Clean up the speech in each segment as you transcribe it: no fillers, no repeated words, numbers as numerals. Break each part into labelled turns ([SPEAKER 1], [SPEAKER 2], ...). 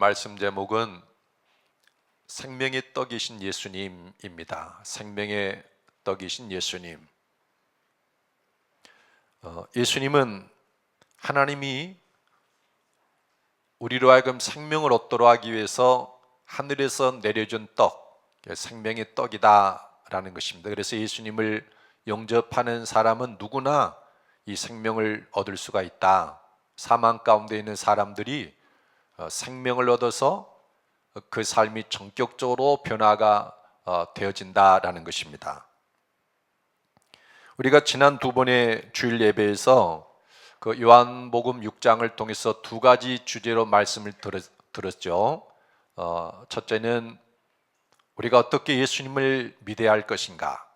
[SPEAKER 1] 말씀 제목은 생명의 떡이신 예수님입니다. 생명의 떡이신 예수님. 예수님은 하나님이 우리로 하여금 생명을 얻도록 하기 위해서 하늘에서 내려준 떡, 생명의 떡이다라는 것입니다. 그래서 예수님을 영접하는 사람은 누구나 이 생명을 얻을 수가 있다. 사망 가운데 있는 사람들이 생명을 얻어서 그 삶이 전격적으로 변화가 되어진다라는 것입니다. 우리가 지난 두 번의 주일 예배에서 그 요한복음 6장을 통해서 두 가지 주제로 말씀을 들었죠. 첫째는 우리가 어떻게 예수님을 믿어야 할 것인가.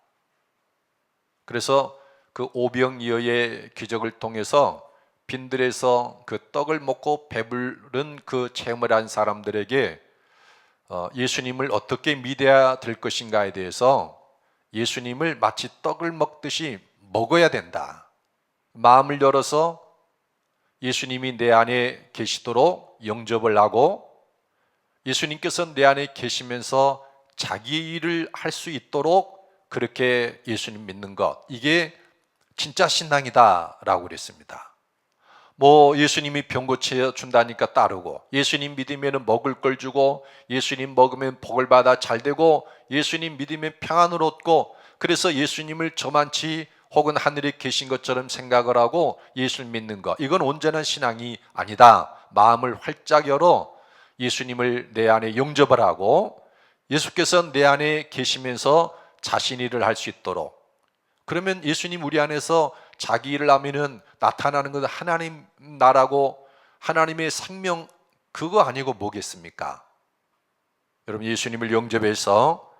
[SPEAKER 1] 그래서 그 오병이어의 기적을 통해서 빈들에서 그 떡을 먹고 배부른 그 체험을 한 사람들에게 예수님을 어떻게 믿어야 될 것인가에 대해서 예수님을 마치 떡을 먹듯이 먹어야 된다. 마음을 열어서 예수님이 내 안에 계시도록 영접을 하고 예수님께서 내 안에 계시면서 자기 일을 할 수 있도록 그렇게 예수님 믿는 것, 이게 진짜 신앙이다 라고 그랬습니다. 예수님이 병 고쳐 준다니까 따르고, 예수님 믿으면 먹을 걸 주고, 예수님 먹으면 복을 받아 잘 되고, 예수님 믿으면 평안을 얻고, 그래서 예수님을 저만치 혹은 하늘에 계신 것처럼 생각을 하고 예수를 믿는 것, 이건 온전한 신앙이 아니다. 마음을 활짝 열어 예수님을 내 안에 영접을 하고 예수께서 내 안에 계시면서 자신 일을 할 수 있도록, 그러면 예수님 우리 안에서 자기 일을 하면은 나타나는 것은 하나님 나라고 하나님의 생명, 그거 아니고 뭐겠습니까? 여러분, 예수님을 영접해서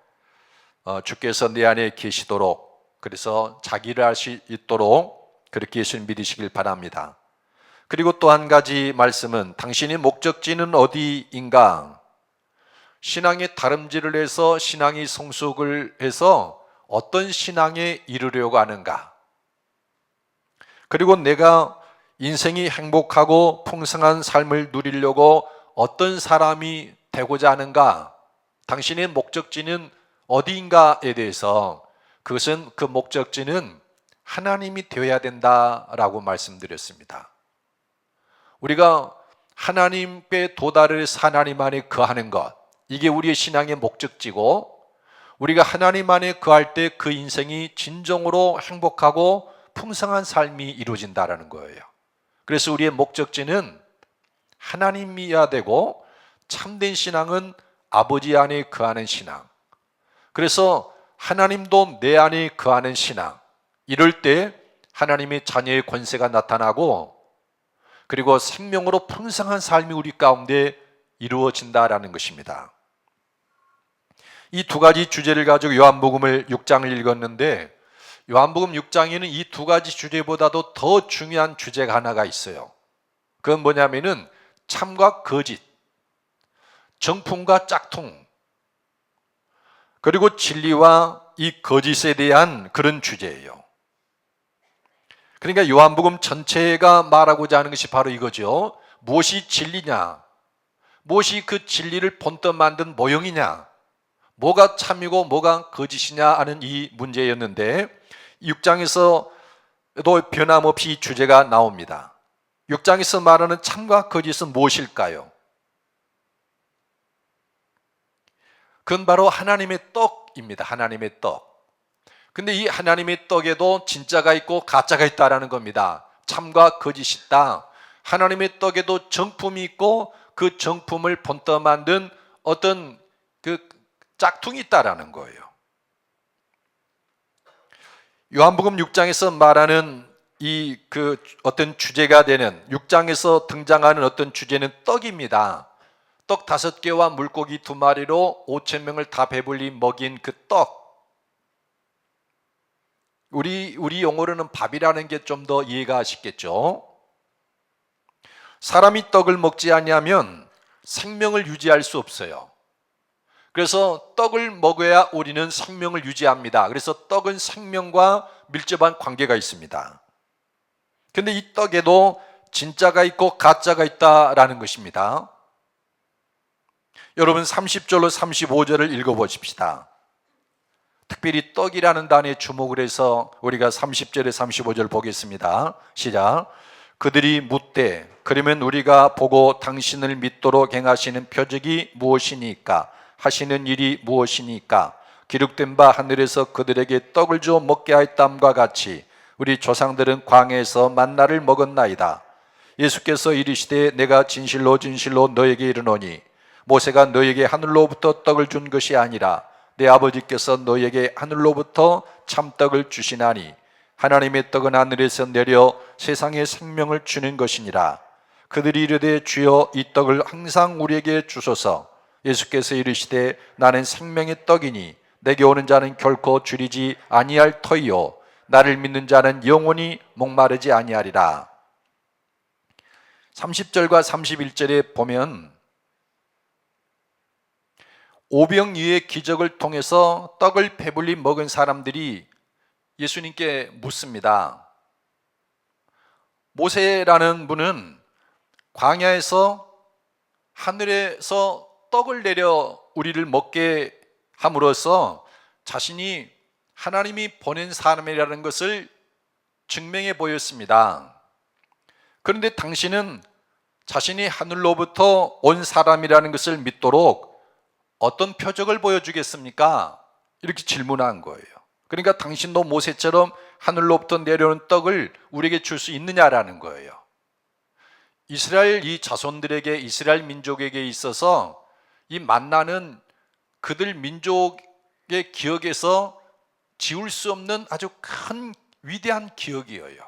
[SPEAKER 1] 주께서 내 안에 계시도록, 그래서 자기 일을 할 수 있도록 그렇게 예수님 믿으시길 바랍니다. 그리고 또 한 가지 말씀은 당신의 목적지는 어디인가? 신앙의 다름질을 해서 신앙의 성숙을 해서 어떤 신앙에 이르려고 하는가? 그리고 내가 인생이 행복하고 풍성한 삶을 누리려고 어떤 사람이 되고자 하는가? 당신의 목적지는 어디인가에 대해서 그것은 그 목적지는 하나님이 되어야 된다라고 말씀드렸습니다. 우리가 하나님께 도달해서 하나님 안에 거하는 것, 이게 우리의 신앙의 목적지고, 우리가 하나님 안에 거할 때 그 인생이 진정으로 행복하고 풍성한 삶이 이루어진다라는 거예요. 그래서 우리의 목적지는 하나님이어야 되고, 참된 신앙은 아버지 안에 거하는 신앙. 그래서 하나님도 내 안에 거하는 신앙, 이럴 때 하나님의 자녀의 권세가 나타나고, 그리고 생명으로 풍성한 삶이 우리 가운데 이루어진다라는 것입니다. 이 두 가지 주제를 가지고 요한복음을 6장을 읽었는데, 요한복음 6장에는 이 두 가지 주제보다도 더 중요한 주제가 하나가 있어요. 그건 뭐냐면은 참과 거짓, 정품과 짝퉁, 그리고 진리와 이 거짓에 대한 그런 주제예요. 그러니까 요한복음 전체가 말하고자 하는 것이 바로 이거죠. 무엇이 진리냐, 무엇이 그 진리를 본떠 만든 모형이냐, 뭐가 참이고 뭐가 거짓이냐 하는 이 문제였는데, 6장에서도 변함없이 이 주제가 나옵니다. 6장에서 말하는 참과 거짓은 무엇일까요? 그건 바로 하나님의 떡입니다. 하나님의 떡. 근데 이 하나님의 떡에도 진짜가 있고 가짜가 있다라는 겁니다. 참과 거짓이 있다. 하나님의 떡에도 정품이 있고 그 정품을 본떠 만든 어떤 그 짝퉁이 있다라는 거예요. 요한복음 6장에서 말하는 이 그 어떤 주제가 되는, 6장에서 등장하는 어떤 주제는 떡입니다. 떡 5개와 물고기 2마리로 5,000명을 다 배불리 먹인 그 떡. 우리 용어로는 밥이라는 게 좀 더 이해가 쉽겠죠. 사람이 떡을 먹지 않으면 생명을 유지할 수 없어요. 그래서 떡을 먹어야 우리는 생명을 유지합니다. 그래서 떡은 생명과 밀접한 관계가 있습니다. 그런데 이 떡에도 진짜가 있고 가짜가 있다라는 것입니다. 여러분 30절로 35절을 읽어보십시다. 특별히 떡이라는 단어에 주목을 해서 우리가 30절에 35절 보겠습니다. 시작. 그들이 묻되 그러면 우리가 보고 당신을 믿도록 행하시는 표적이 무엇이니까? 하시는 일이 무엇이니까? 기록된 바 하늘에서 그들에게 떡을 주어 먹게 하였담과 같이 우리 조상들은 광야에서 만나를 먹었나이다. 예수께서 이르시되 내가 진실로 진실로 너에게 이르노니 모세가 너에게 하늘로부터 떡을 준 것이 아니라 내 아버지께서 너에게 하늘로부터 참떡을 주시나니 하나님의 떡은 하늘에서 내려 세상에 생명을 주는 것이니라. 그들이 이르되 주여 이 떡을 항상 우리에게 주소서. 예수께서 이르시되 나는 생명의 떡이니 내게 오는 자는 결코 줄이지 아니할 터이요 나를 믿는 자는 영원히 목마르지 아니하리라. 30절과 31절에 보면 오병이어의 기적을 통해서 떡을 배불리 먹은 사람들이 예수님께 묻습니다. 모세라는 분은 광야에서 하늘에서 떡을 내려 우리를 먹게 함으로써 자신이 하나님이 보낸 사람이라는 것을 증명해 보였습니다. 그런데 당신은 자신이 하늘로부터 온 사람이라는 것을 믿도록 어떤 표적을 보여주겠습니까? 이렇게 질문한 거예요. 그러니까 당신도 모세처럼 하늘로부터 내려오는 떡을 우리에게 줄 수 있느냐라는 거예요. 이스라엘 이 자손들에게, 이스라엘 민족에게 있어서 이 만나는 그들 민족의 기억에서 지울 수 없는 아주 큰 위대한 기억이에요.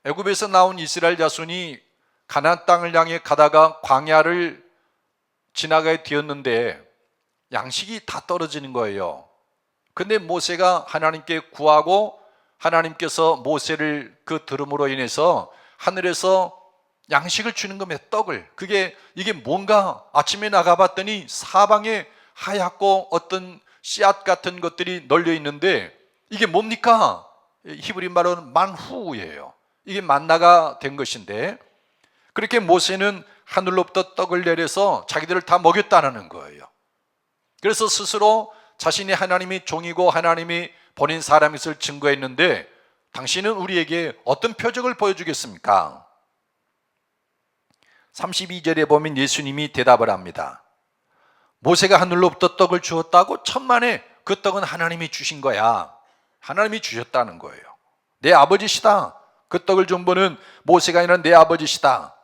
[SPEAKER 1] 애굽에서 나온 이스라엘 자손이 가나안 땅을 향해 가다가 광야를 지나가게 되었는데 양식이 다 떨어지는 거예요. 근데 모세가 하나님께 구하고 하나님께서 모세를 그 들음으로 인해서 하늘에서 양식을 주는 겁니다. 떡을. 이게 뭔가 아침에 나가봤더니 사방에 하얗고 어떤 씨앗 같은 것들이 널려 있는데 이게 뭡니까? 히브리 말로는 만후예요. 이게 만나가 된 것인데 그렇게 모세는 하늘로부터 떡을 내려서 자기들을 다 먹였다는 거예요. 그래서 스스로 자신이 하나님의 종이고 하나님이 보낸 사람인 것을 증거했는데 당신은 우리에게 어떤 표적을 보여주겠습니까? 32절에 보면 예수님이 대답을 합니다. 모세가 하늘로부터 떡을 주었다고? 천만에 그 떡은 하나님이 주신 거야. 하나님이 주셨다는 거예요. 내 아버지시다. 그 떡을 준 분은 모세가 아니라 내 아버지시다.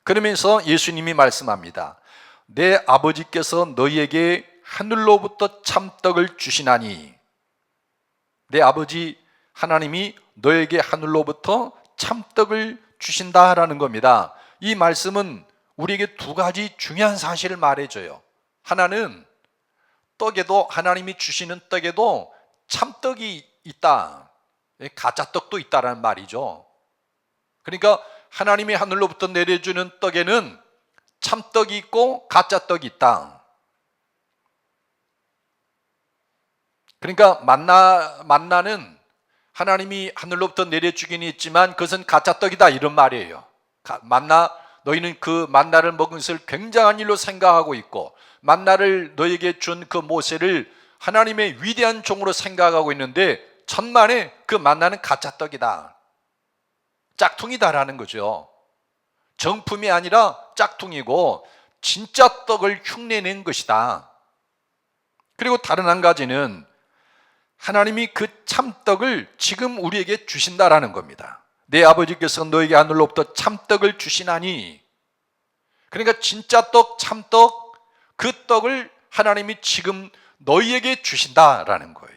[SPEAKER 1] 그러면서 예수님이 말씀합니다. 내 아버지께서 너희에게 하늘로부터 참떡을 주시나니 내 아버지 하나님이 너에게 하늘로부터 참떡을 주신다라는 겁니다. 이 말씀은 우리에게 두 가지 중요한 사실을 말해줘요. 하나는 떡에도, 하나님이 주시는 떡에도 참떡이 있다, 가짜 떡도 있다라는 말이죠. 그러니까 하나님이 하늘로부터 내려주는 떡에는 참떡이 있고 가짜 떡이 있다. 그러니까 만나는 하나님이 하늘로부터 내려주긴 있지만 그것은 가짜 떡이다 이런 말이에요. 너희는 그 만나를 먹은 것을 굉장한 일로 생각하고 있고 만나를 너에게 준 그 모세를 하나님의 위대한 종으로 생각하고 있는데 천만에 그 만나는 가짜 떡이다, 짝퉁이다라는 거죠. 정품이 아니라 짝퉁이고 진짜 떡을 흉내낸 것이다. 그리고 다른 한 가지는 하나님이 그 참떡을 지금 우리에게 주신다라는 겁니다. 내 아버지께서 너에게 하늘로부터 참떡을 주시나니, 그러니까 진짜 떡, 참떡, 그 떡을 하나님이 지금 너희에게 주신다라는 거예요.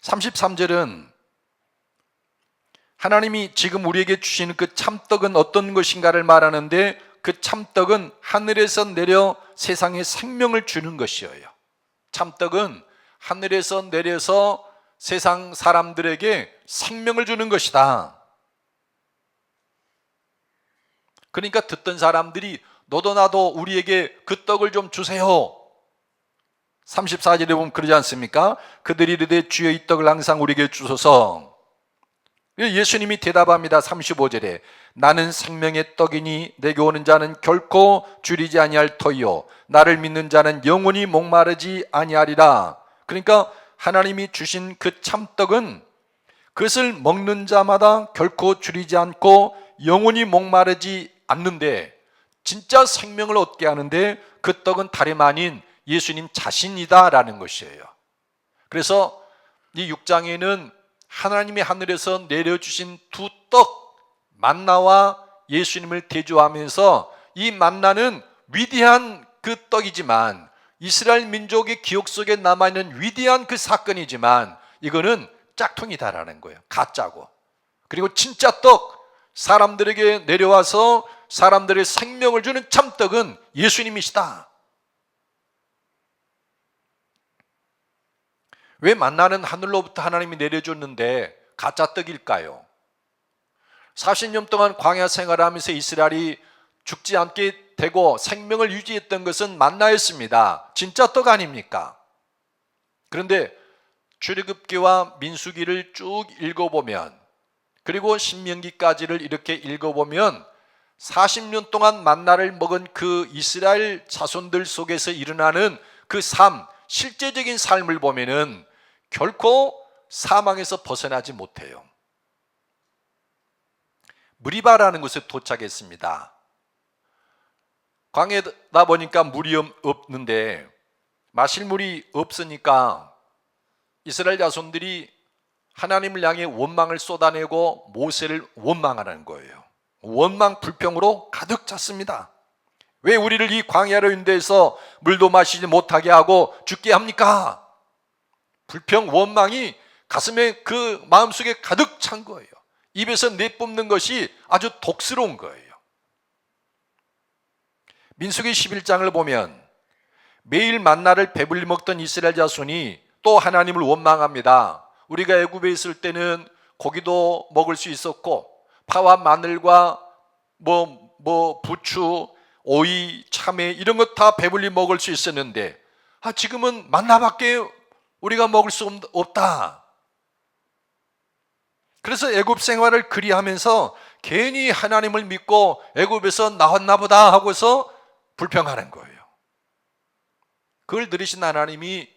[SPEAKER 1] 33절은 하나님이 지금 우리에게 주시는 그 참떡은 어떤 것인가를 말하는데 그 참떡은 하늘에서 내려 세상에 생명을 주는 것이에요. 참떡은 하늘에서 내려서 세상 사람들에게 생명을 주는 것이다. 그러니까 듣던 사람들이 너도 나도 우리에게 그 떡을 좀 주세요. 34절에 보면 그러지 않습니까? 그들이 이르되 주여 이 떡을 항상 우리에게 주소서. 예수님이 대답합니다. 35절에 나는 생명의 떡이니 내게 오는 자는 결코 줄이지 아니할 터이요 나를 믿는 자는 영원히 목마르지 아니하리라. 그러니까 하나님이 주신 그 참떡은 그것을 먹는 자마다 결코 줄이지 않고 영원히 목마르지 않는데, 진짜 생명을 얻게 하는데 그 떡은 다름 아닌 예수님 자신이다라는 것이에요. 그래서 이 6장에는 하나님이 하늘에서 내려주신 두 떡, 만나와 예수님을 대조하면서 이 만나는 위대한 그 떡이지만, 이스라엘 민족의 기억 속에 남아있는 위대한 그 사건이지만, 이거는 짝퉁이다라는 거예요. 가짜고. 그리고 진짜 떡, 사람들에게 내려와서 사람들의 생명을 주는 참떡은 예수님이시다. 왜 만나는 하늘로부터 하나님이 내려줬는데 가짜 떡일까요? 40년 동안 광야 생활하면서 이스라엘이 죽지 않게 되고 생명을 유지했던 것은 만나였습니다. 진짜 떡 아닙니까? 그런데 출애굽기와 민수기를 쭉 읽어보면, 그리고 신명기까지를 이렇게 읽어보면 40년 동안 만나를 먹은 그 이스라엘 자손들 속에서 일어나는 그 삶, 실제적인 삶을 보면은 결코 사망에서 벗어나지 못해요. 무리바라는 곳에 도착했습니다. 광야다 보니까 물이 없는데 마실 물이 없으니까 이스라엘 자손들이 하나님을 향해 원망을 쏟아내고 모세를 원망하는 거예요. 원망 불평으로 가득 찼습니다. 왜 우리를 이 광야로 인도해서 물도 마시지 못하게 하고 죽게 합니까? 불평, 원망이 가슴에 그 마음속에 가득 찬 거예요. 입에서 내뿜는 것이 아주 독스러운 거예요. 민수기 11장을 보면 매일 만나를 배불리 먹던 이스라엘 자손이 또 하나님을 원망합니다. 우리가 애굽에 있을 때는 고기도 먹을 수 있었고 파와 마늘과 부추, 오이, 참외 이런 것 다 배불리 먹을 수 있었는데 지금은 만나밖에 우리가 먹을 수 없다. 그래서 애굽 생활을 그리하면서 괜히 하나님을 믿고 애굽에서 나왔나 보다 하고서 불평하는 거예요. 그걸 들으신 하나님이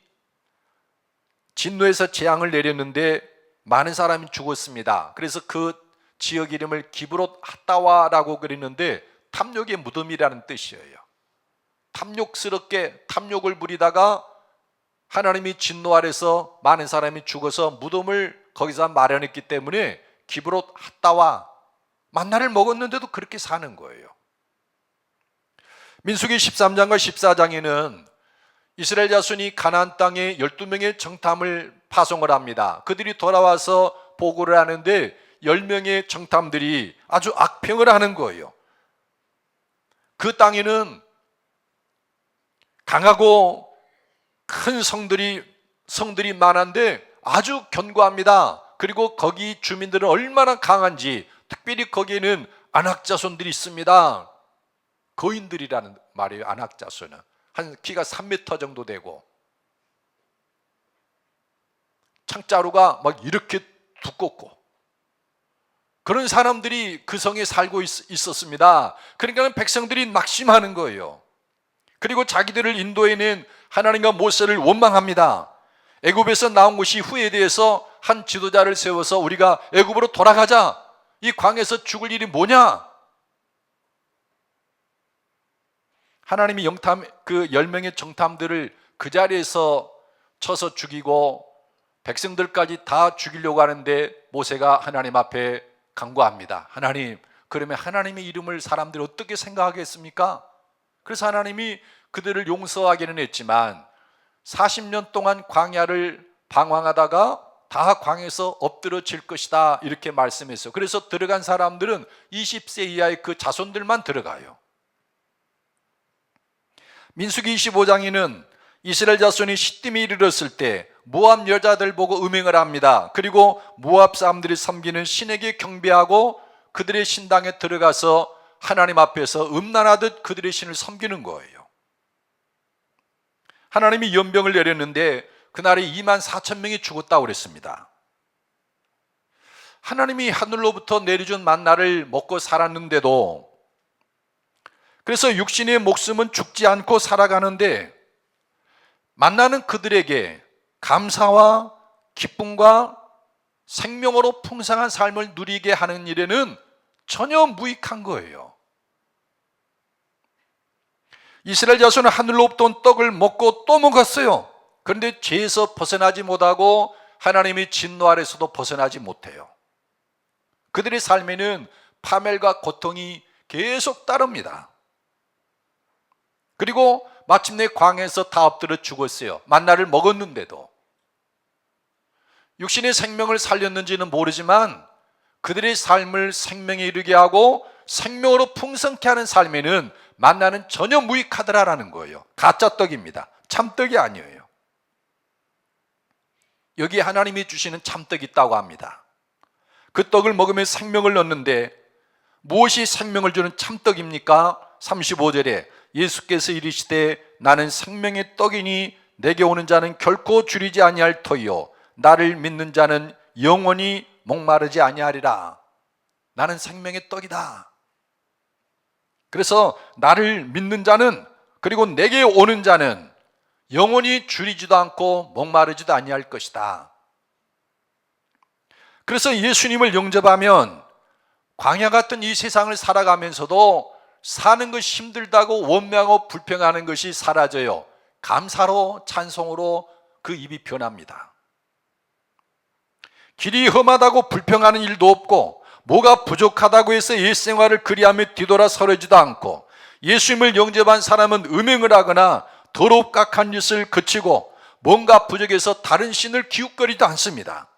[SPEAKER 1] 진노에서 재앙을 내렸는데 많은 사람이 죽었습니다. 그래서 그 지역 이름을 기브롯 핫다와라고 그리는데 탐욕의 무덤이라는 뜻이에요. 탐욕스럽게 탐욕을 부리다가 하나님이 진노 아래서 많은 사람이 죽어서 무덤을 거기서 마련했기 때문에 기브롯 핫다와, 만나를 먹었는데도 그렇게 사는 거예요. 민수기 13장과 14장에는 이스라엘 자손이 가나안 땅에 12명의 정탐을 파송을 합니다. 그들이 돌아와서 보고를 하는데 10명의 정탐들이 아주 악평을 하는 거예요. 그 땅에는 강하고 큰 성들이 많은데 아주 견고합니다. 그리고 거기 주민들은 얼마나 강한지, 특별히 거기에는 안악자손들이 있습니다. 거인들이라는 말이에요. 안악자손은 한 키가 3m 정도 되고 창자루가 막 이렇게 두껍고 그런 사람들이 그 성에 살고 있었습니다. 그러니까 백성들이 낙심하는 거예요. 그리고 자기들을 인도해낸 하나님과 모세를 원망합니다. 애굽에서 나온 것이 후회돼서 한 지도자를 세워서 우리가 애굽으로 돌아가자. 이 광야에서 죽을 일이 뭐냐? 하나님이 그 10명의 정탐들을 그 자리에서 쳐서 죽이고 백성들까지 다 죽이려고 하는데 모세가 하나님 앞에 간구합니다. 하나님, 그러면 하나님의 이름을 사람들이 어떻게 생각하겠습니까? 그래서 하나님이 그들을 용서하기는 했지만 40년 동안 광야를 방황하다가 다 광야에서 엎드러질 것이다 이렇게 말씀했어요. 그래서 들어간 사람들은 20세 이하의 그 자손들만 들어가요. 민수기 25장에는 이스라엘 자손이 시딤에 이르렀을 때 모압 여자들 보고 음행을 합니다. 그리고 모압 사람들이 섬기는 신에게 경배하고 그들의 신당에 들어가서 하나님 앞에서 음란하듯 그들의 신을 섬기는 거예요. 하나님이 연병을 내렸는데 그날에 24,000명이 죽었다고 그랬습니다. 하나님이 하늘로부터 내려준 만나를 먹고 살았는데도, 그래서 육신의 목숨은 죽지 않고 살아가는데, 만나는 그들에게 감사와 기쁨과 생명으로 풍성한 삶을 누리게 하는 일에는 전혀 무익한 거예요. 이스라엘 자손은 하늘로부터 온 떡을 먹고 또 먹었어요. 그런데 죄에서 벗어나지 못하고 하나님의 진노 아래서도 벗어나지 못해요. 그들의 삶에는 파멸과 고통이 계속 따릅니다. 그리고 마침내 광야에서 다 엎드려 죽었어요. 만나를 먹었는데도. 육신의 생명을 살렸는지는 모르지만 그들의 삶을 생명에 이르게 하고 생명으로 풍성케 하는 삶에는 만나는 전혀 무익하더라라는 거예요. 가짜 떡입니다. 참떡이 아니에요. 여기 하나님이 주시는 참떡이 있다고 합니다. 그 떡을 먹으면 생명을 얻는데 무엇이 생명을 주는 참떡입니까? 35절에 예수께서 이르시되 나는 생명의 떡이니 내게 오는 자는 결코 줄이지 아니할 터이요 나를 믿는 자는 영원히 목마르지 아니하리라. 나는 생명의 떡이다. 그래서 나를 믿는 자는, 그리고 내게 오는 자는 영원히 줄이지도 않고 목마르지도 아니할 것이다. 그래서 예수님을 영접하면 광야 같은 이 세상을 살아가면서도 사는 것이 힘들다고 원망하고 불평하는 것이 사라져요. 감사로, 찬송으로 그 입이 변합니다. 길이 험하다고 불평하는 일도 없고, 뭐가 부족하다고 해서 옛생활을 그리하며 뒤돌아 서려지도 않고, 예수님을 영접한 사람은 음행을 하거나 더럽각한 짓을 그치고 뭔가 부족해서 다른 신을 기웃거리도 않습니다.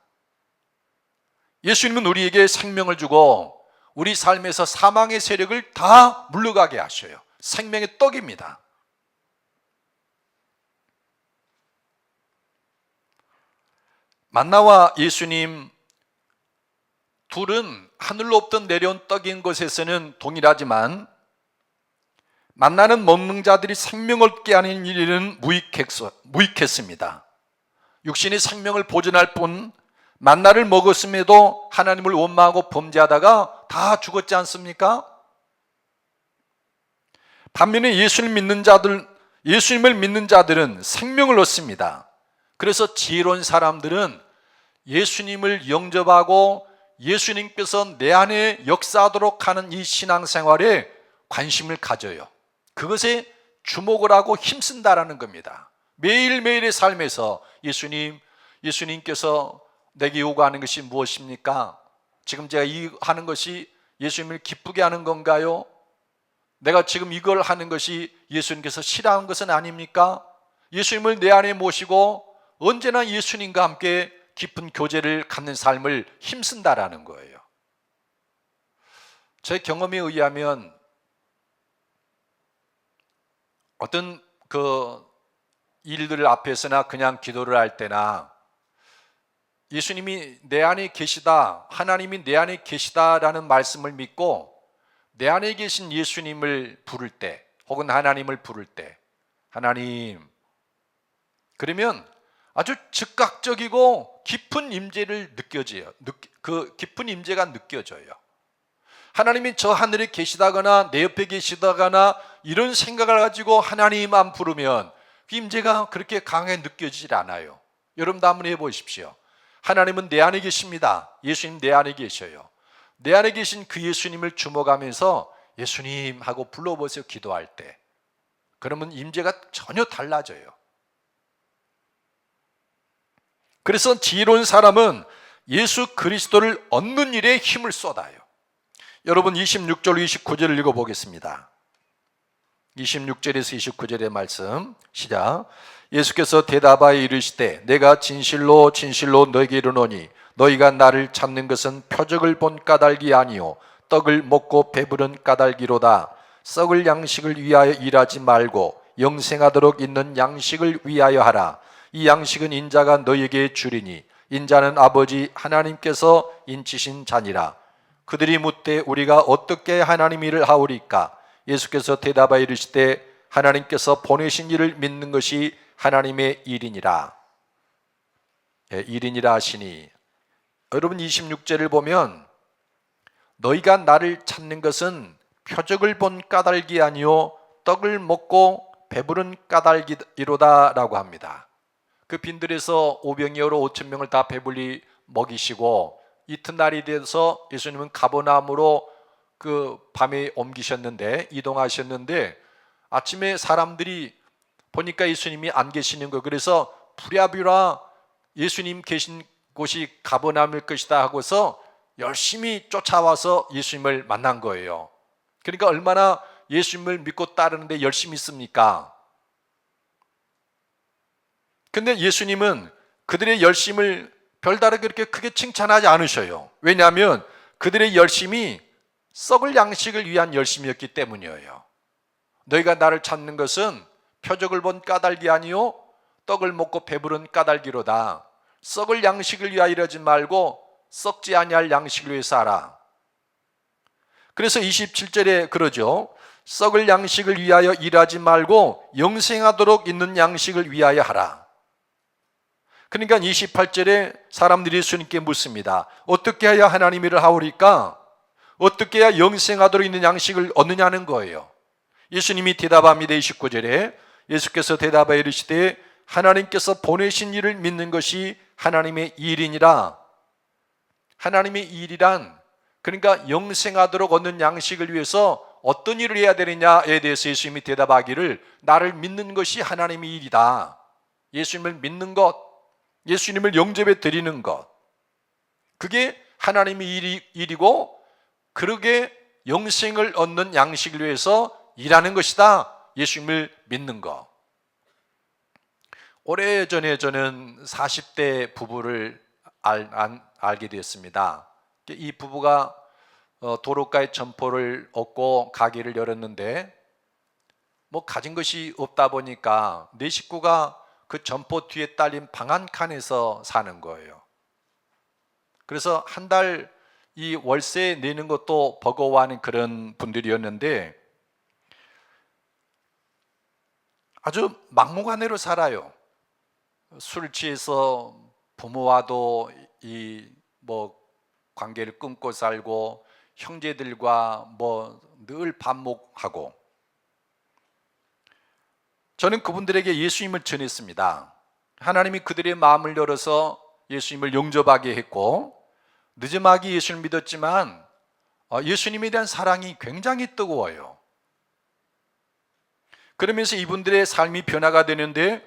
[SPEAKER 1] 예수님은 우리에게 생명을 주고 우리 삶에서 사망의 세력을 다 물러가게 하셔요. 생명의 떡입니다. 만나와 예수님 둘은 하늘로부터 내려온 떡인 것에서는 동일하지만, 만나는 먹는 자들이 생명 얻게 하는 일은 무익했습니다. 육신의 생명을 보존할 뿐, 만나를 먹었음에도 하나님을 원망하고 범죄하다가 다 죽었지 않습니까? 반면에 예수님을 믿는 자들은 생명을 얻습니다. 그래서 지혜로운 사람들은 예수님을 영접하고 예수님께서 내 안에 역사하도록 하는 이 신앙생활에 관심을 가져요. 그것에 주목을 하고 힘쓴다라는 겁니다. 매일매일의 삶에서 예수님께서 내게 요구하는 것이 무엇입니까? 지금 제가 이 하는 것이 예수님을 기쁘게 하는 건가요? 내가 지금 이걸 하는 것이 예수님께서 싫어하는 것은 아닙니까? 예수님을 내 안에 모시고 언제나 예수님과 함께 깊은 교제를 갖는 삶을 힘쓴다라는 거예요. 제 경험에 의하면 어떤 그 일들 앞에서나 그냥 기도를 할 때나 예수님이 내 안에 계시다, 하나님이 내 안에 계시다라는 말씀을 믿고 내 안에 계신 예수님을 부를 때, 혹은 하나님을 부를 때, 하나님, 그러면 아주 즉각적이고 깊은 임재를 느껴져요. 그 깊은 임재가 느껴져요. 하나님이 저 하늘에 계시다거나 내 옆에 계시다거나 이런 생각을 가지고 하나님만 부르면 그 임재가 그렇게 강하게 느껴지질 않아요. 여러분도 한번 해보십시오. 하나님은 내 안에 계십니다. 예수님 내 안에 계셔요. 내 안에 계신 그 예수님을 주목하면서 예수님 하고 불러보세요. 기도할 때. 그러면 임재가 전혀 달라져요. 그래서 지혜로운 사람은 예수 그리스도를 얻는 일에 힘을 쏟아요. 여러분 26절 29절을 읽어보겠습니다. 26절에서 29절의 말씀 시작. 예수께서 대답하여 이르시되 내가 진실로 진실로 너희에게 이르노니 너희가 나를 찾는 것은 표적을 본 까닭이 아니요 떡을 먹고 배부른 까닭이로다. 썩을 양식을 위하여 일하지 말고 영생하도록 있는 양식을 위하여 하라. 이 양식은 인자가 너희에게 주리니 인자는 아버지 하나님께서 인치신 자니라. 그들이 묻되 우리가 어떻게 하나님 일을 하오리까? 예수께서 대답하여 이르시되 하나님께서 보내신 이를 믿는 것이 하나님의 일이니라. 일이니라 하시니 여러분 26절을 보면 너희가 나를 찾는 것은 표적을 본 까닭이 아니요 떡을 먹고 배부른 까닭이로다 라고 합니다. 그 빈들에서 500여로 5,000명을 다 배불리 먹이시고 이튿날이 돼서 예수님은 가버나움으로 그 밤에 옮기셨는데 이동하셨는데 아침에 사람들이 보니까 예수님이 안 계시는 거예요. 그래서 부랴부랴 예수님 계신 곳이 가버나움일 것이다 하고서 열심히 쫓아와서 예수님을 만난 거예요. 그러니까 얼마나 예수님을 믿고 따르는데 열심히 있습니까? 근데 예수님은 그들의 열심을 별다르게 그렇게 크게 칭찬하지 않으셔요. 왜냐하면 그들의 열심이 썩을 양식을 위한 열심이었기 때문이에요. 너희가 나를 찾는 것은 표적을 본 까닭이 아니요 떡을 먹고 배부른 까닭이로다. 썩을 양식을 위하여 이러지 말고 썩지 아니할 양식을 위해서 하라. 그래서 27절에 그러죠. 썩을 양식을 위하여 일하지 말고 영생하도록 있는 양식을 위하여 하라. 그러니까 28절에 사람들이 예수님께 묻습니다. 어떻게 해야 하나님 일을 하오리까? 어떻게 해야 영생하도록 있는 양식을 얻느냐는 거예요. 예수님이 대답합니다. 29절에 예수께서 대답하여 이르시되 하나님께서 보내신 이를 믿는 것이 하나님의 일이니라. 하나님의 일이란 그러니까 영생하도록 얻는 양식을 위해서 어떤 일을 해야 되느냐에 대해서 예수님이 대답하기를 나를 믿는 것이 하나님의 일이다. 예수님을 믿는 것, 예수님을 영접해 드리는 것, 그게 하나님의 일이고 그러게 영생을 얻는 양식을 위해서 일하는 것이다. 예수님을 믿는 것. 오래전에 저는 40대 부부를 알게 되었습니다. 이 부부가 도로가에 점포를 얻고 가게를 열었는데 뭐 가진 것이 없다 보니까 네 식구가 그 점포 뒤에 딸린 방 한 칸에서 사는 거예요. 그래서 한 달 이 월세 내는 것도 버거워하는 그런 분들이었는데 아주 막무가내로 살아요. 술 취해서 부모와도 관계를 끊고 살고 형제들과 늘 반목하고 저는 그분들에게 예수님을 전했습니다. 하나님이 그들의 마음을 열어서 예수님을 영접하게 했고 늦음하게 예수님을 믿었지만 예수님에 대한 사랑이 굉장히 뜨거워요. 그러면서 이분들의 삶이 변화가 되는데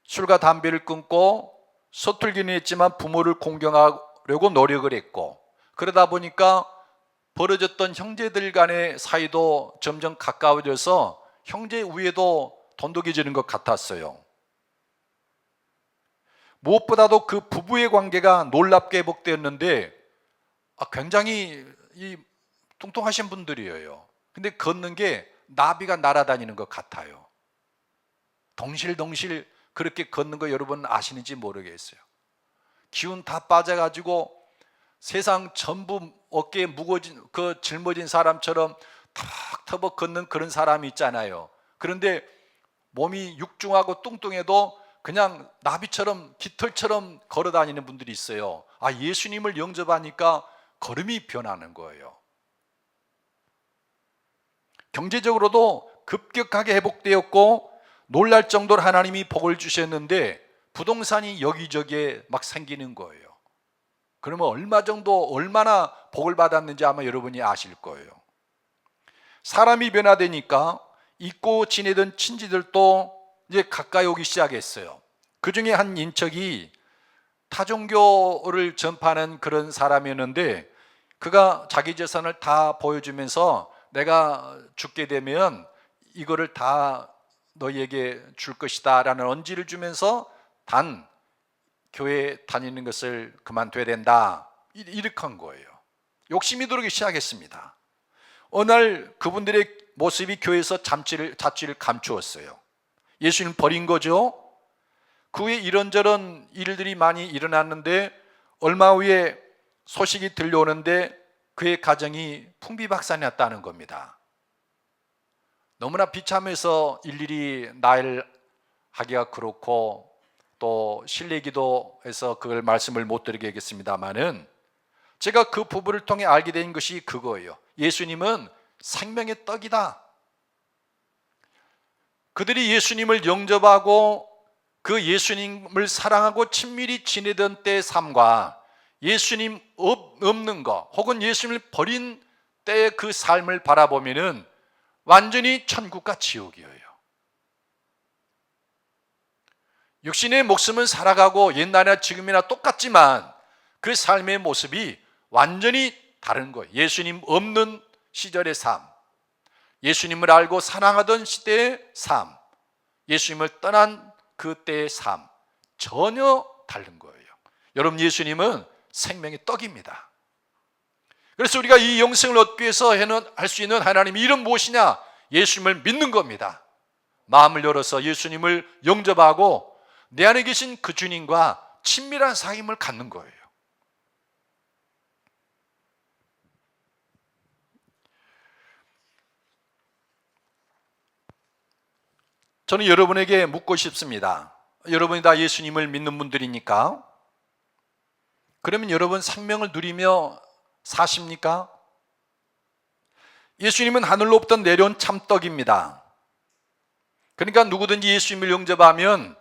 [SPEAKER 1] 술과 담배를 끊고 서툴기는 했지만 부모를 공경하려고 노력을 했고 그러다 보니까 벌어졌던 형제들 간의 사이도 점점 가까워져서 형제 위에도 돈독해지는 것 같았어요. 무엇보다도 그 부부의 관계가 놀랍게 회복되었는데 굉장히 뚱뚱하신 분들이에요. 근데 걷는 게 나비가 날아다니는 것 같아요. 덩실덩실 그렇게 걷는 거 여러분 아시는지 모르겠어요. 기운 다 빠져가지고 세상 전부 어깨에 무거워진 짊어진 사람처럼 터벅터벅 걷는 그런 사람이 있잖아요. 그런데 몸이 육중하고 뚱뚱해도 그냥 나비처럼 깃털처럼 걸어 다니는 분들이 있어요. 예수님을 영접하니까 걸음이 변하는 거예요. 경제적으로도 급격하게 회복되었고 놀랄 정도로 하나님이 복을 주셨는데 부동산이 여기저기에 막 생기는 거예요. 그러면 얼마나 복을 받았는지 아마 여러분이 아실 거예요. 사람이 변화되니까 잊고 지내던 친지들도 이제 가까이 오기 시작했어요. 그 중에 한 인척이 타종교를 전파하는 그런 사람이었는데 그가 자기 재산을 다 보여주면서 내가 죽게 되면 이거를 다 너희에게 줄 것이다 라는 언지를 주면서 단 교회 다니는 것을 그만둬야 된다 이렇게 한 거예요. 욕심이 들기 시작했습니다. 어느 날 그분들의 모습이 교회에서 자취를 감추었어요. 예수님 버린 거죠. 그 후에 이런저런 일들이 많이 일어났는데 얼마 후에 소식이 들려오는데 그의 가정이 풍비박산이었다는 겁니다. 너무나 비참해서 일일이 나일하기가 그렇고 또 실례기도에서 그걸 말씀을 못 드리겠습니다만은 제가 그 부부를 통해 알게 된 것이 그거예요. 예수님은 생명의 떡이다. 그들이 예수님을 영접하고 그 예수님을 사랑하고 친밀히 지내던 때의 삶과 예수님 없는 것 혹은 예수님을 버린 때의 그 삶을 바라보면은 완전히 천국과 지옥이에요. 육신의 목숨은 살아가고 옛날이나 지금이나 똑같지만 그 삶의 모습이 완전히 다른 거예요. 예수님 없는 시절의 삶, 예수님을 알고 사랑하던 시대의 삶, 예수님을 떠난 그때의 삶, 전혀 다른 거예요. 여러분, 예수님은 생명의 떡입니다. 그래서 우리가 이 영생을 얻기 위해서 할 수 있는 하나님의 이름 무엇이냐? 예수님을 믿는 겁니다. 마음을 열어서 예수님을 영접하고 내 안에 계신 그 주님과 친밀한 사귐을 갖는 거예요. 저는 여러분에게 묻고 싶습니다. 여러분이 다 예수님을 믿는 분들이니까, 그러면 여러분 생명을 누리며 사십니까? 예수님은 하늘로부터 내려온 참떡입니다. 그러니까 누구든지 예수님을 영접하면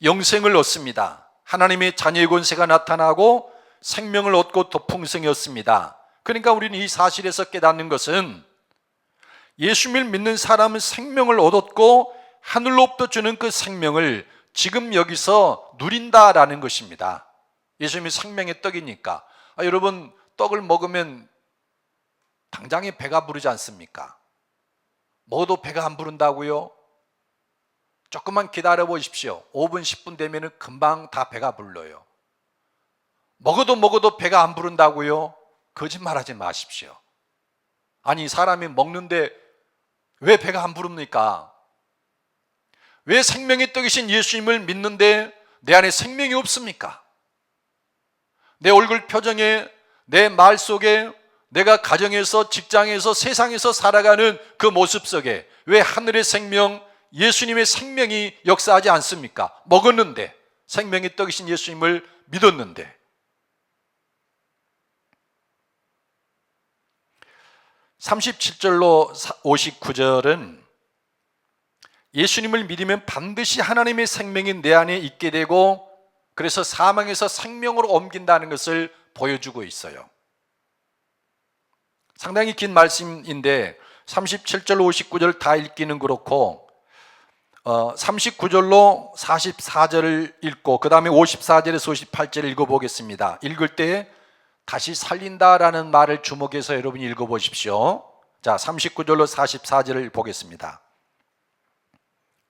[SPEAKER 1] 영생을 얻습니다. 하나님의 자녀의 권세가 나타나고 생명을 얻고 더 풍성히 얻습니다. 그러니까 우리는 이 사실에서 깨닫는 것은 예수님을 믿는 사람은 생명을 얻었고 하늘로부터 주는 그 생명을 지금 여기서 누린다라는 것입니다. 예수님이 생명의 떡이니까. 여러분, 떡을 먹으면 당장에 배가 부르지 않습니까? 먹어도 배가 안 부른다고요? 조금만 기다려 보십시오. 5분, 10분 되면 금방 다 배가 불러요. 먹어도 배가 안 부른다고요? 거짓말하지 마십시오. 아니, 사람이 먹는데 왜 배가 안 부릅니까? 왜 생명의 떡이신 예수님을 믿는데 내 안에 생명이 없습니까? 내 얼굴 표정에, 내 말 속에, 내가 가정에서, 직장에서, 세상에서 살아가는 그 모습 속에 왜 하늘의 생명, 예수님의 생명이 역사하지 않습니까? 먹었는데, 생명의 떡이신 예수님을 믿었는데. 37절로 59절은 예수님을 믿으면 반드시 하나님의 생명이 내 안에 있게 되고 그래서 사망에서 생명으로 옮긴다는 것을 보여주고 있어요. 상당히 긴 말씀인데 37절 59절 다 읽기는 그렇고 39절로 44절을 읽고 그 다음에 54절에서 58절을 읽어보겠습니다. 읽을 때 다시 살린다라는 말을 주목해서 여러분이 읽어보십시오. 자, 39절로 44절을 보겠습니다.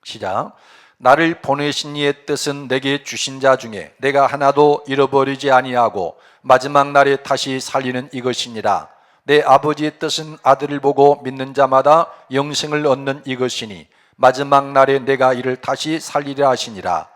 [SPEAKER 1] 시작. 나를 보내신 이의 뜻은 내게 주신 자 중에 내가 하나도 잃어버리지 아니하고 마지막 날에 다시 살리는 이것이니라. 내 아버지의 뜻은 아들을 보고 믿는 자마다 영생을 얻는 이것이니 마지막 날에 내가 이를 다시 살리라 하시니라.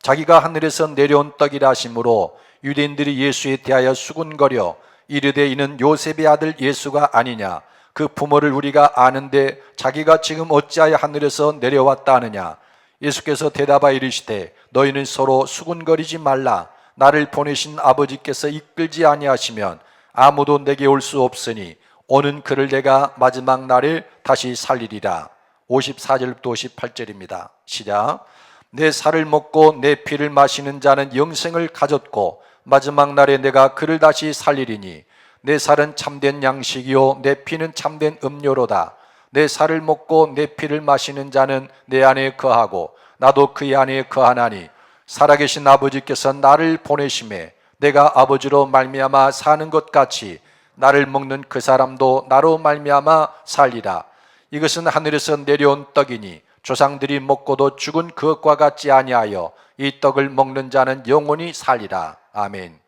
[SPEAKER 1] 자기가 하늘에서 내려온 떡이라 하시므로 유대인들이 예수에 대하여 수군거려 이르되 이는 요셉의 아들 예수가 아니냐. 그 부모를 우리가 아는데 자기가 지금 어찌하여 하늘에서 내려왔다 하느냐. 예수께서 대답하여 이르시되 너희는 서로 수군거리지 말라. 나를 보내신 아버지께서 이끌지 아니하시면 아무도 내게 올 수 없으니 오는 그를 내가 마지막 날에 다시 살리리라. 54절부터 58절입니다. 시작. 내 살을 먹고 내 피를 마시는 자는 영생을 가졌고 마지막 날에 내가 그를 다시 살리리니 내 살은 참된 양식이요 내 피는 참된 음료로다. 내 살을 먹고 내 피를 마시는 자는 내 안에 거하고 나도 그의 안에 거하나니 살아계신 아버지께서 나를 보내심에 내가 아버지로 말미암아 사는 것 같이 나를 먹는 그 사람도 나로 말미암아 살리라. 이것은 하늘에서 내려온 떡이니 조상들이 먹고도 죽은 그것과 같지 아니하여 이 떡을 먹는 자는 영원히 살리라. 아멘.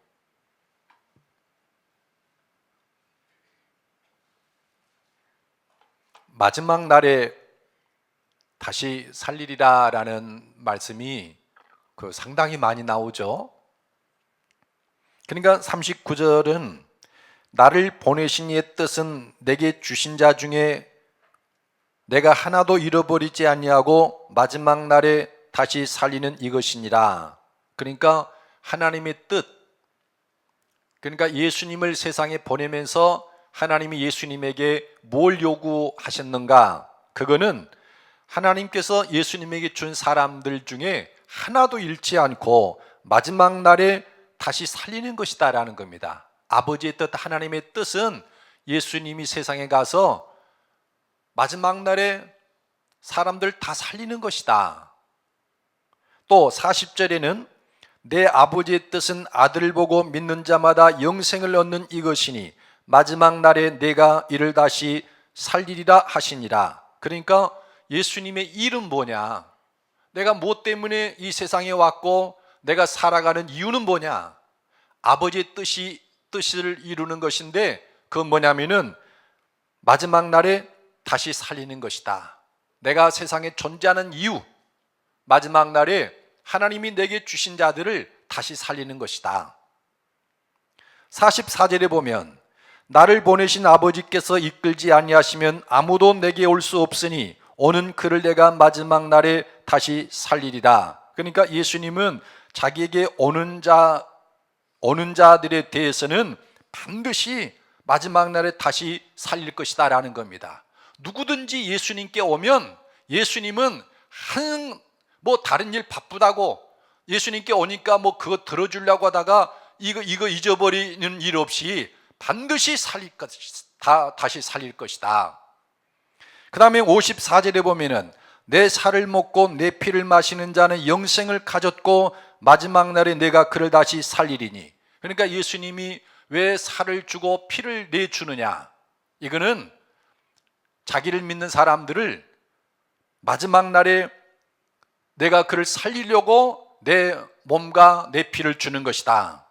[SPEAKER 1] 마지막 날에 다시 살리리라라는 말씀이 상당히 많이 나오죠. 그러니까 39절은 나를 보내신 이의 뜻은 내게 주신 자 중에 내가 하나도 잃어버리지 아니하고 마지막 날에 다시 살리는 이것이니라. 그러니까 하나님의 뜻, 그러니까 예수님을 세상에 보내면서 하나님이 예수님에게 뭘 요구하셨는가? 그거는 하나님께서 예수님에게 준 사람들 중에 하나도 잃지 않고 마지막 날에 다시 살리는 것이다 라는 겁니다. 아버지의 뜻, 하나님의 뜻은 예수님이 세상에 가서 마지막 날에 사람들 다 살리는 것이다. 또 40절에는 내 아버지의 뜻은 아들을 보고 믿는 자마다 영생을 얻는 이것이니 마지막 날에 내가 이를 다시 살리리라 하시니라. 그러니까 예수님의 일은 뭐냐? 내가 뭐 때문에 이 세상에 왔고 내가 살아가는 이유는 뭐냐? 아버지의 뜻을 이루는 것인데 그건 뭐냐면은 마지막 날에 다시 살리는 것이다. 내가 세상에 존재하는 이유, 마지막 날에 하나님이 내게 주신 자들을 다시 살리는 것이다. 44절에 보면 나를 보내신 아버지께서 이끌지 아니하시면 아무도 내게 올 수 없으니 오는 그를 내가 마지막 날에 다시 살리리라. 그러니까 예수님은 자기에게 오는 자들에 대해서는 반드시 마지막 날에 다시 살릴 것이다 라는 겁니다. 누구든지 예수님께 오면 예수님은 다른 일 바쁘다고 예수님께 오니까 그거 들어주려고 하다가 이거 잊어버리는 일 없이 반드시 다시 살릴 것이다. 그 다음에 54절에 보면은 내 살을 먹고 내 피를 마시는 자는 영생을 가졌고 마지막 날에 내가 그를 다시 살리리니. 그러니까 예수님이 왜 살을 주고 피를 내주느냐? 이거는 자기를 믿는 사람들을 마지막 날에 내가 그를 살리려고 내 몸과 내 피를 주는 것이다.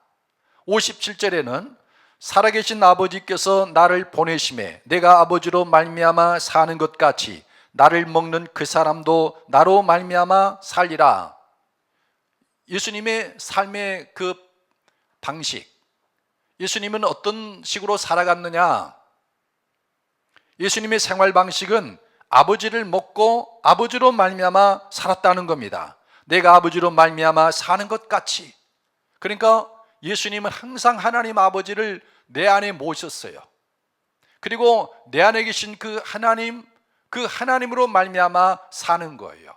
[SPEAKER 1] 57절에는 살아계신 아버지께서 나를 보내심에 내가 아버지로 말미암아 사는 것 같이 나를 먹는 그 사람도 나로 말미암아 살리라. 예수님의 삶의 그 방식, 예수님은 어떤 식으로 살아갔느냐? 예수님의 생활 방식은 아버지를 먹고 아버지로 말미암아 살았다는 겁니다. 내가 아버지로 말미암아 사는 것 같이. 그러니까 예수님은 항상 하나님 아버지를 내 안에 모셨어요. 그리고 내 안에 계신 그 하나님으로 말미암아 사는 거예요.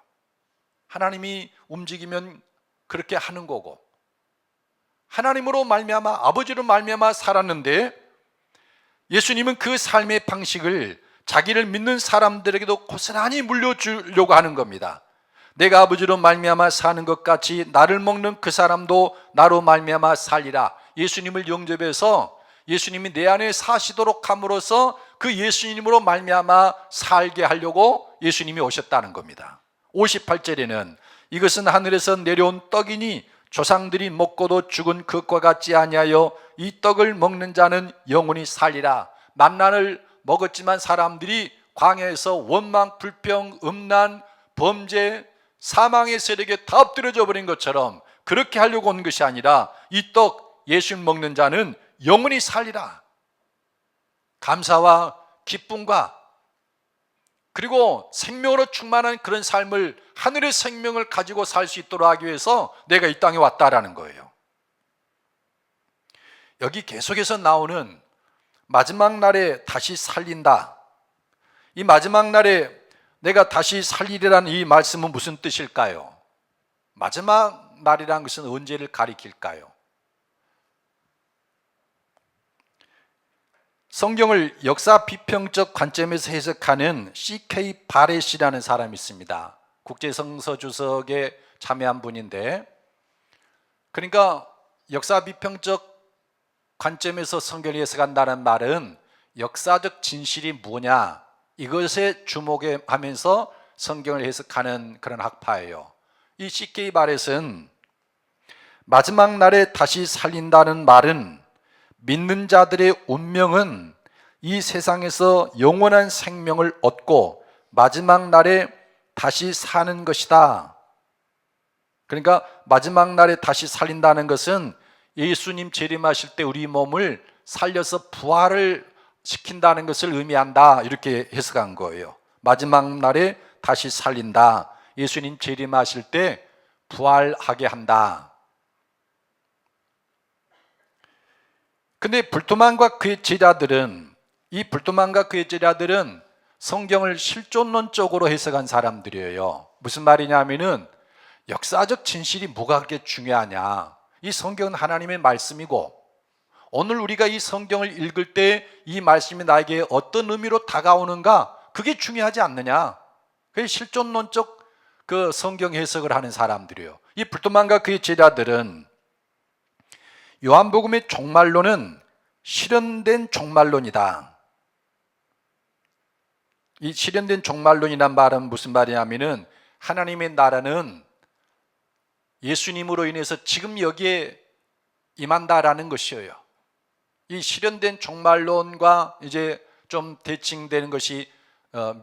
[SPEAKER 1] 하나님이 움직이면 그렇게 하는 거고, 하나님으로 말미암아 아버지로 말미암아 살았는데 예수님은 그 삶의 방식을 자기를 믿는 사람들에게도 고스란히 물려주려고 하는 겁니다. 내가 아버지로 말미암아 사는 것 같이 나를 먹는 그 사람도 나로 말미암아 살리라. 예수님을 영접해서 예수님이 내 안에 사시도록 함으로써 그 예수님으로 말미암아 살게 하려고 예수님이 오셨다는 겁니다. 58절에는 이것은 하늘에서 내려온 떡이니 조상들이 먹고도 죽은 것과 같지 아니하여 이 떡을 먹는 자는 영원히 살리라. 만나를 먹었지만 사람들이 광야에서 원망, 불평, 음란, 범죄, 사망의 세력에 다 엎드려져 버린 것처럼 그렇게 하려고 온 것이 아니라 이 떡 예수님 먹는 자는 영원히 살리라. 감사와 기쁨과 그리고 생명으로 충만한 그런 삶을, 하늘의 생명을 가지고 살 수 있도록 하기 위해서 내가 이 땅에 왔다라는 거예요. 여기 계속해서 나오는 마지막 날에 다시 살린다. 이 마지막 날에 내가 다시 살리리라는 이 말씀은 무슨 뜻일까요? 마지막 날이라는 것은 언제를 가리킬까요? 성경을 역사 비평적 관점에서 해석하는 C.K. 바렛이라는 사람이 있습니다. 국제성서주석에 참여한 분인데, 그러니까 역사 비평적 관점에서 성경을 해석한다는 말은 역사적 진실이 뭐냐, 이것에 주목하면서 성경을 해석하는 그런 학파예요. 이 C.K. 바렛은 마지막 날에 다시 살린다는 말은 믿는 자들의 운명은 이 세상에서 영원한 생명을 얻고 마지막 날에 다시 사는 것이다. 그러니까 마지막 날에 다시 살린다는 것은 예수님 재림하실 때 우리 몸을 살려서 부활을 시킨다는 것을 의미한다, 이렇게 해석한 거예요. 마지막 날에 다시 살린다, 예수님 재림하실 때 부활하게 한다. 근데 불토만과 그의 제자들은, 이 불토만과 그의 제자들은 성경을 실존론적으로 해석한 사람들이에요. 무슨 말이냐면은 역사적 진실이 뭐가 그렇게 중요하냐, 이 성경은 하나님의 말씀이고 오늘 우리가 이 성경을 읽을 때 이 말씀이 나에게 어떤 의미로 다가오는가, 그게 중요하지 않느냐. 그게 실존론적 그 성경 해석을 하는 사람들이에요. 이 불토만과 그의 제자들은 요한복음의 종말론은 실현된 종말론이다. 이 실현된 종말론이란 말은 무슨 말이냐면은 하나님의 나라는 예수님으로 인해서 지금 여기에 임한다라는 것이에요. 이 실현된 종말론과 이제 좀 대칭되는 것이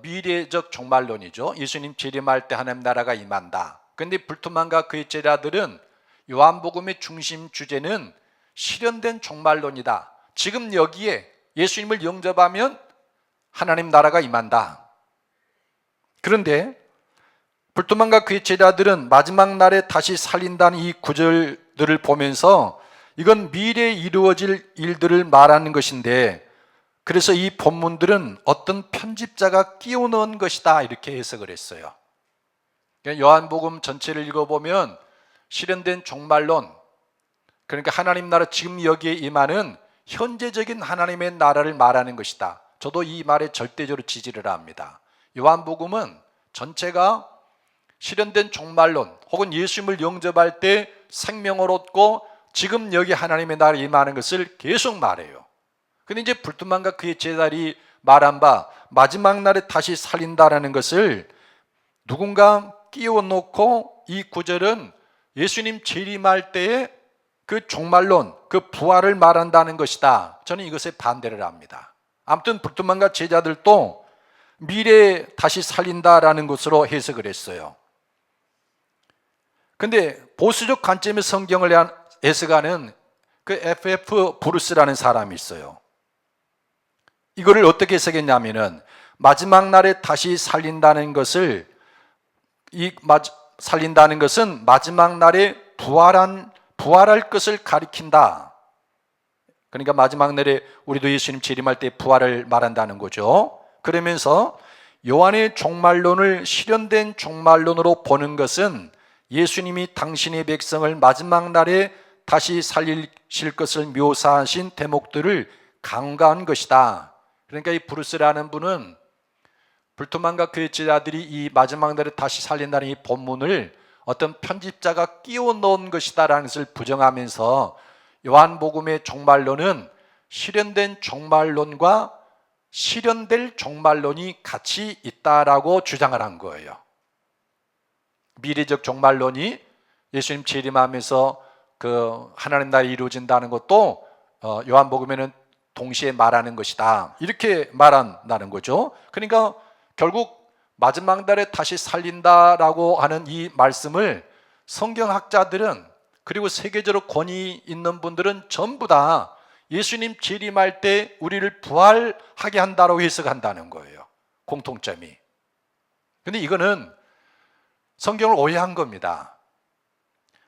[SPEAKER 1] 미래적 종말론이죠. 예수님 재림할 때 하나님 나라가 임한다. 그런데 불토만과 그의 제자들은 요한복음의 중심 주제는 실현된 종말론이다. 지금 여기에 예수님을 영접하면 하나님 나라가 임한다. 그런데 불토만과 그의 제자들은 마지막 날에 다시 살린다는 이 구절들을 보면서 이건 미래에 이루어질 일들을 말하는 것인데, 그래서 이 본문들은 어떤 편집자가 끼워 넣은 것이다, 이렇게 해석을 했어요. 요한복음 전체를 읽어보면 실현된 종말론, 그러니까 하나님 나라 지금 여기에 임하는 현재적인 하나님의 나라를 말하는 것이다. 저도 이 말에 절대적으로 지지를 합니다. 요한복음은 전체가 실현된 종말론 혹은 예수님을 영접할 때 생명을 얻고 지금 여기 하나님의 나라에 임하는 것을 계속 말해요. 근데 이제 불토만과 그의 제자들이 말한 바 마지막 날에 다시 살린다라는 것을 누군가 끼워 놓고 이 구절은 예수님 재림할 때의 그 종말론, 그 부활을 말한다는 것이다. 저는 이것에 반대를 합니다. 아무튼 불토만과 제자들도 미래에 다시 살린다라는 것으로 해석을 했어요. 근데 보수적 관점의 성경을 해석하는 그 F.F. 브루스라는 사람이 있어요. 이거를 어떻게 해석했냐면은 마지막 날에 다시 살린다는 것을, 살린다는 것은 마지막 날에 부활할 것을 가리킨다. 그러니까 마지막 날에 우리도 예수님 재림할 때 부활을 말한다는 거죠. 그러면서 요한의 종말론을 실현된 종말론으로 보는 것은 예수님이 당신의 백성을 마지막 날에 다시 살리실 것을 묘사하신 대목들을 간과한 것이다. 그러니까 이 브루스라는 분은 불토만과 그의 제자들이 이 마지막 날에 다시 살린다는 이 본문을 어떤 편집자가 끼워 넣은 것이다라는 것을 부정하면서 요한복음의 종말론은 실현된 종말론과 실현될 종말론이 같이 있다라고 주장을 한 거예요. 미래적 종말론이 예수님 재림하면서 그 하나님 나라에 이루어진다는 것도 요한복음에는 동시에 말하는 것이다, 이렇게 말한다는 거죠. 그러니까 결국 마지막 날에 다시 살린다라고 하는 이 말씀을 성경학자들은, 그리고 세계적으로 권위 있는 분들은 전부 다 예수님 재림할 때 우리를 부활하게 한다고 해석한다는 거예요. 공통점이. 근데 이거는 성경을 오해한 겁니다.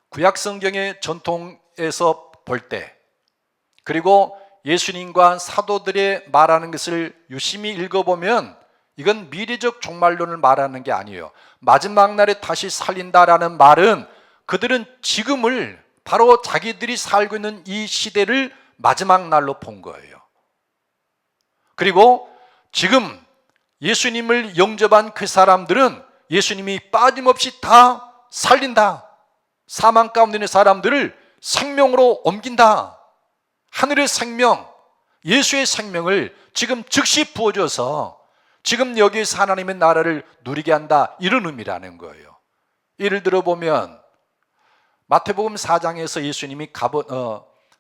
[SPEAKER 1] 구약 성경의 전통에서 볼 때, 그리고 예수님과 사도들의 말하는 것을 유심히 읽어보면 이건 미래적 종말론을 말하는 게 아니에요. 마지막 날에 다시 살린다라는 말은 그들은 지금을, 바로 자기들이 살고 있는 이 시대를 마지막 날로 본 거예요. 그리고 지금 예수님을 영접한 그 사람들은 예수님이 빠짐없이 다 살린다. 사망 가운데 있는 사람들을 생명으로 옮긴다. 하늘의 생명, 예수의 생명을 지금 즉시 부어줘서 지금 여기에서 하나님의 나라를 누리게 한다, 이런 의미라는 거예요. 예를 들어 보면 마태복음 4장에서 예수님이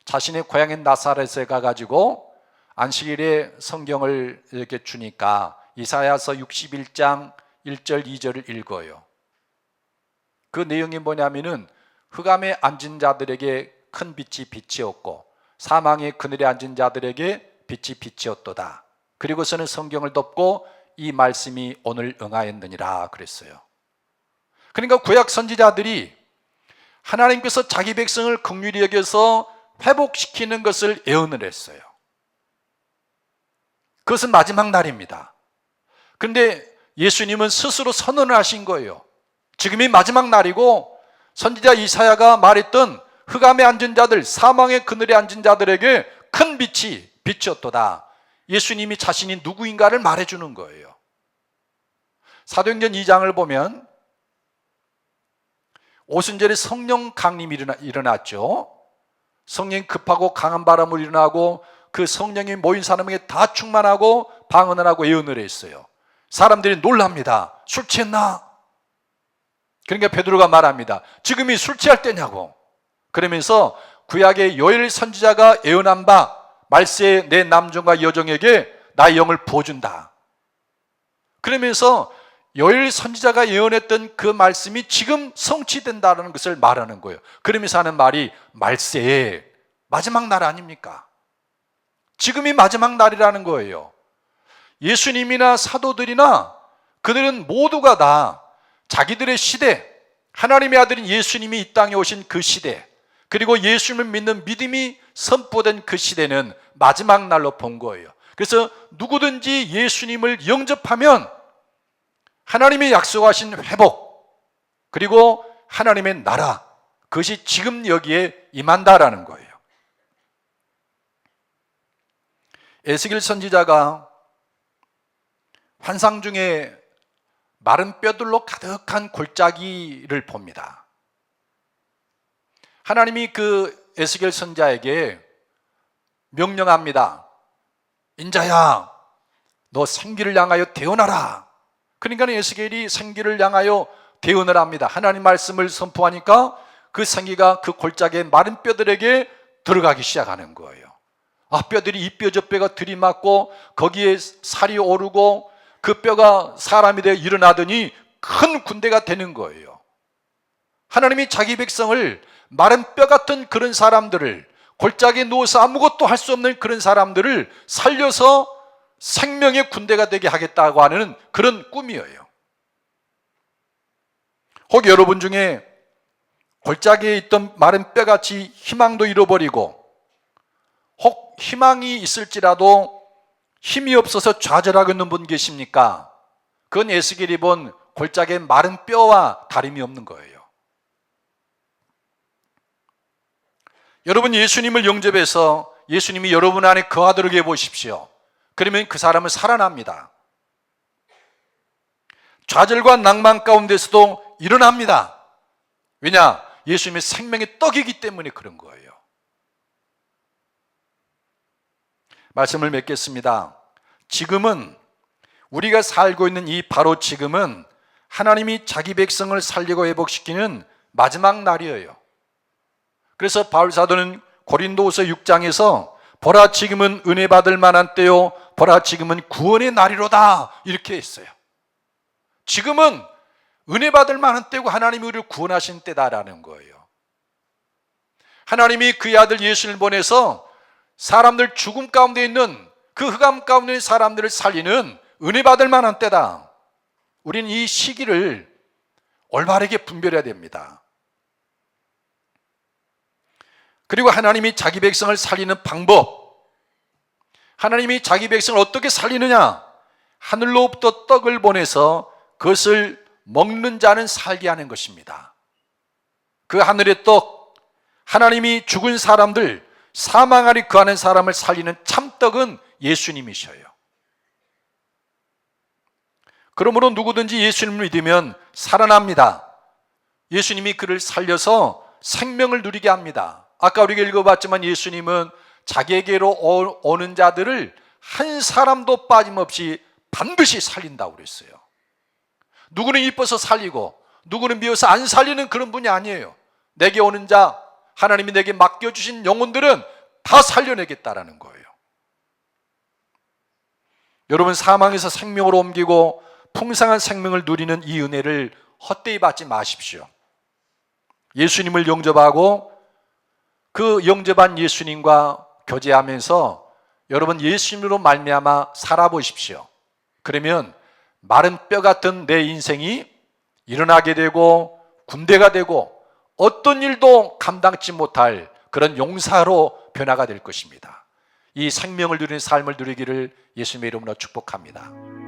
[SPEAKER 1] 자신의 고향인 나사렛에 가가지고 안식일에 성경을 이렇게 주니까 이사야서 61장 1절 2절을 읽어요. 그 내용이 뭐냐면은 흑암에 앉은 자들에게 큰 빛이 빛이었고 사망의 그늘에 앉은 자들에게 빛이 빛이었도다. 그리고서는 성경을 덮고 이 말씀이 오늘 응하였느니라 그랬어요. 그러니까 구약 선지자들이 하나님께서 자기 백성을 긍휼히 여겨서 회복시키는 것을 예언을 했어요. 그것은 마지막 날입니다. 그런데 예수님은 스스로 선언을 하신 거예요. 지금이 마지막 날이고 선지자 이사야가 말했던 흑암에 앉은 자들, 사망의 그늘에 앉은 자들에게 큰 빛이 비쳤도다. 예수님이 자신이 누구인가를 말해주는 거예요. 사도행전 2장을 보면 오순절에 성령 강림이 일어났죠. 성령이 급하고 강한 바람으로 일어나고 그 성령이 모인 사람에게 다 충만하고 방언을 하고 예언을 했어요. 사람들이 놀랍니다. 술 취했나? 그러니까 베드로가 말합니다. 지금이 술 취할 때냐고. 그러면서 구약의 요엘 선지자가 예언한 바 말세에 내 남종과 여종에게 나의 영을 부어준다. 그러면서 요엘 선지자가 예언했던 그 말씀이 지금 성취된다는 것을 말하는 거예요. 그러면서 하는 말이 말세에 마지막 날 아닙니까? 지금이 마지막 날이라는 거예요. 예수님이나 사도들이나 그들은 모두가 다 자기들의 시대, 하나님의 아들인 예수님이 이 땅에 오신 그 시대, 그리고 예수님을 믿는 믿음이 선포된 그 시대는 마지막 날로 본 거예요. 그래서 누구든지 예수님을 영접하면 하나님이 약속하신 회복, 그리고 하나님의 나라, 그것이 지금 여기에 임한다라는 거예요. 에스겔 선지자가 환상 중에 마른 뼈들로 가득한 골짜기를 봅니다. 하나님이 그 에스겔 선지자에게 명령합니다. 인자야, 너 생기를 향하여 대언하라. 그러니까 에스겔이 생기를 향하여 대언을 합니다. 하나님 말씀을 선포하니까 그 생기가 그 골짜기의 마른 뼈들에게 들어가기 시작하는 거예요. 뼈들이 이 뼈 저 뼈가 들이맞고 거기에 살이 오르고 그 뼈가 사람이 되어 일어나더니 큰 군대가 되는 거예요. 하나님이 자기 백성을 마른 뼈 같은 그런 사람들을, 골짜기에 누워서 아무것도 할 수 없는 그런 사람들을 살려서 생명의 군대가 되게 하겠다고 하는 그런 꿈이에요. 혹 여러분 중에 골짜기에 있던 마른 뼈같이 희망도 잃어버리고 혹 희망이 있을지라도 힘이 없어서 좌절하고 있는 분 계십니까? 그건 에스겔이 본 골짜기의 마른 뼈와 다름이 없는 거예요. 여러분 예수님을 영접해서 예수님이 여러분 안에 거하도록 해보십시오. 그러면 그 사람은 살아납니다. 좌절과 낭만 가운데서도 일어납니다. 왜냐? 예수님의 생명의 떡이기 때문에 그런 거예요. 말씀을 맺겠습니다. 지금은, 우리가 살고 있는 이 바로 지금은 하나님이 자기 백성을 살리고 회복시키는 마지막 날이에요. 그래서 바울 사도는 고린도후서 6장에서 보라 지금은 은혜 받을 만한 때요, 보라 지금은 구원의 날이로다, 이렇게 했어요. 지금은 은혜 받을 만한 때고 하나님이 우리를 구원하신 때다라는 거예요. 하나님이 그의 아들 예수를 보내서 사람들 죽음 가운데 있는 그 흑암 가운데 있는 사람들을 살리는 은혜 받을 만한 때다. 우리는 이 시기를 올바르게 분별해야 됩니다. 그리고 하나님이 자기 백성을 살리는 방법, 하나님이 자기 백성을 어떻게 살리느냐? 하늘로부터 떡을 보내서 그것을 먹는 자는 살게 하는 것입니다. 그 하늘의 떡, 하나님이 죽은 사람들, 사망하리 그하는 사람을 살리는 참떡은 예수님이셔요. 그러므로 누구든지 예수님을 믿으면 살아납니다. 예수님이 그를 살려서 생명을 누리게 합니다. 아까 우리가 읽어봤지만 예수님은 자기에게로 오는 자들을 한 사람도 빠짐없이 반드시 살린다고 그랬어요. 누구는 이뻐서 살리고 누구는 미워서 안 살리는 그런 분이 아니에요. 내게 오는 자, 하나님이 내게 맡겨주신 영혼들은 다 살려내겠다라는 거예요. 여러분, 사망에서 생명으로 옮기고 풍성한 생명을 누리는 이 은혜를 헛되이 받지 마십시오. 예수님을 영접하고 그 영접한 예수님과 교제하면서 여러분 예수님으로 말미암아 살아보십시오. 그러면 마른 뼈 같은 내 인생이 일어나게 되고 군대가 되고 어떤 일도 감당치 못할 그런 용사로 변화가 될 것입니다. 이 생명을 누리는 삶을 누리기를 예수님의 이름으로 축복합니다.